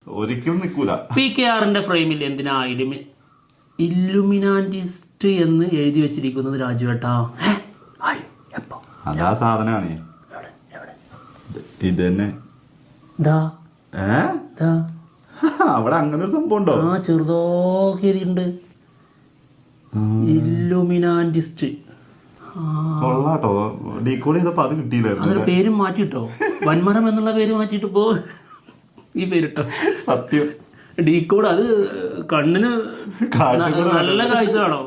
ഒരിക്കലും നിൽക്കൂല. PKRന്റെ ഫ്രെയിമിൽ എന്തിനാ ഇല്ലുമിനാന്റിസ്റ്റ് എന്ന് എഴുതി വെച്ചിരിക്കുന്നത് രാജുവേട്ടാ? അതാ സാധനമാണ് ഇത് തന്നെ. അവിടെ അങ്ങനെ ഒരു സംഭവം ഉണ്ടോ? ആ ചെറുതോക്കിയുണ്ട് ഇല്ലുമിനാന്റിസ്റ്റ്. കൊള്ളാട്ടോ, ഡീകോഡ് ചെയ്തപ്പോ അത് കിട്ടിയില്ലായിരുന്നു. അതൊരു പേരും മാറ്റിട്ടോ, വൻമരം എന്നുള്ള പേര് മാറ്റിട്ട് പോ ഈ പേരിട്ടോ. സത്യം ഡീകോഡ് അത് കണ്ണിന് നല്ല കാഴ്ച വേണോ?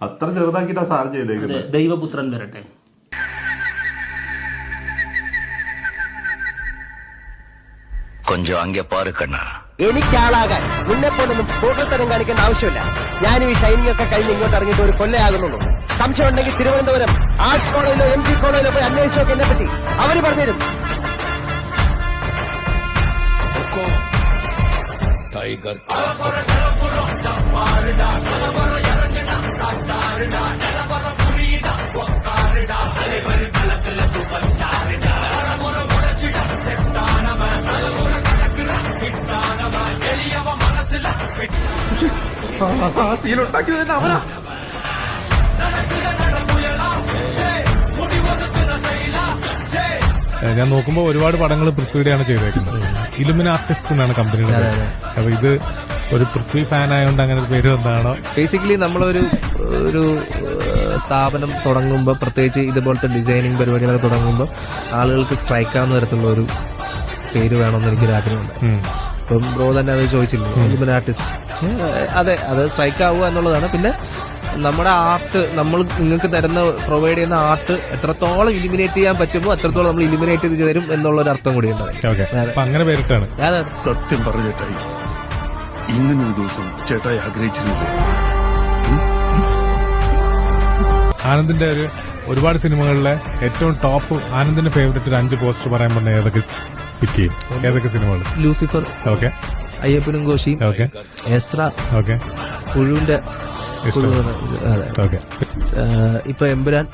അത്ര ചെറുതാക്കിട്ടാ സാർ ചെയ്തേക്കുന്നത്. ദൈവപുത്രൻ വരട്ടെ. കൊഞ്ചം അങ്ങേ പാറ് കണ്ണ. എനിക്കാളാകാൻ നിന്നെപ്പോലൊന്നും പൂർണ്ണത്തരം കാണിക്കേണ്ട ആവശ്യമില്ല. ഞാനും ഈ ഷൈനിങ് ഒക്കെ കഴിഞ്ഞ് ഇങ്ങോട്ട് ഇറങ്ങിയിട്ട് ഒരു കൊല്ലയാകുന്നുള്ളൂ. സംശയം ഉണ്ടെങ്കിൽ തിരുവനന്തപുരം ആർട്സ് കോളേജിലോ MG കോളേജിലോ പോയി അന്വേഷിച്ചൊക്കെ എന്നെ പറ്റി അവര് പറഞ്ഞുതരും. ടൈഗർ സീലുണ്ടാക്കിയത് തന്നെ അവനാ. ഞാൻ നോക്കുമ്പോൾ ഒരുപാട് പടങ്ങൾ പൃഥ്വിയുടെയാണ് ചെയ്തേക്കുന്നത്. ഇലുമിനാർട്ടിസ്റ്റ് എന്നാണ് കമ്പനിയുടെ പേര്. അപ്പൊ ഇത് ഒരു പൃഥ്വി ഫാൻ ആയതുകൊണ്ട് അങ്ങനെ ഒരു പേര് എന്താണോ? ബേസിക്കലി നമ്മളൊരു സ്ഥാപനം തുടങ്ങുമ്പോൾ, പ്രത്യേകിച്ച് ഇതുപോലത്തെ ഡിസൈനിങ് പരിപാടികളൊക്കെ തുടങ്ങുമ്പോൾ ആളുകൾക്ക് സ്ട്രൈക്ക് ആവുന്ന തരത്തിലുള്ള ഒരു പേര് വേണമെന്ന് എനിക്കൊരു ആഗ്രഹമുണ്ട്. ഇപ്പം ബ്രോ തന്നെ അത് ചോദിച്ചില്ലേ, ഇലുമിനാർട്ടിസ്റ്റ്. അതെ, അത് സ്ട്രൈക്ക് ആവുക എന്നുള്ളതാണ്. പിന്നെ നമ്മുടെ ആർട്ട്, നമ്മൾ നിങ്ങൾക്ക് തരുന്ന പ്രൊവൈഡ് ചെയ്യുന്ന ആർട്ട് എത്രത്തോളം ഇലിമിനേറ്റ് ചെയ്യാൻ പറ്റുമോ അത്രത്തോളം നമ്മൾ ഇലിമിനേറ്റ് ചെയ്ത് തരും എന്നുള്ളൊരു അർത്ഥം കൂടിയുണ്ട്. അങ്ങനെ പേരിട്ടാണ്. സത്യം പറഞ്ഞു ചേട്ടായി, ഇങ്ങനൊരു ദിവസം ചേട്ടായി ആഗ്രഹിച്ചിരുന്നില്ല. ആനന്ദിന്റെ ഒരുപാട് സിനിമകളിലെ ഏറ്റവും ടോപ്പ് ആനന്ദിന്റെ ഫേവറേറ്റ് ഒരു 5 പോസ്റ്റർ പറയാൻ പറഞ്ഞ ഏതൊക്കെ പിക്ക് ചെയ്യും? ഏതൊക്കെ സിനിമകൾ? Lucifer, okay. അയ്യപ്പനും കോശിയും, ഓക്കെ. എസ്ര, ഓക്കെ. പുഴുവിന്റെ, ഓക്കെ. ഇപ്പൊ എമ്പുരാൻ,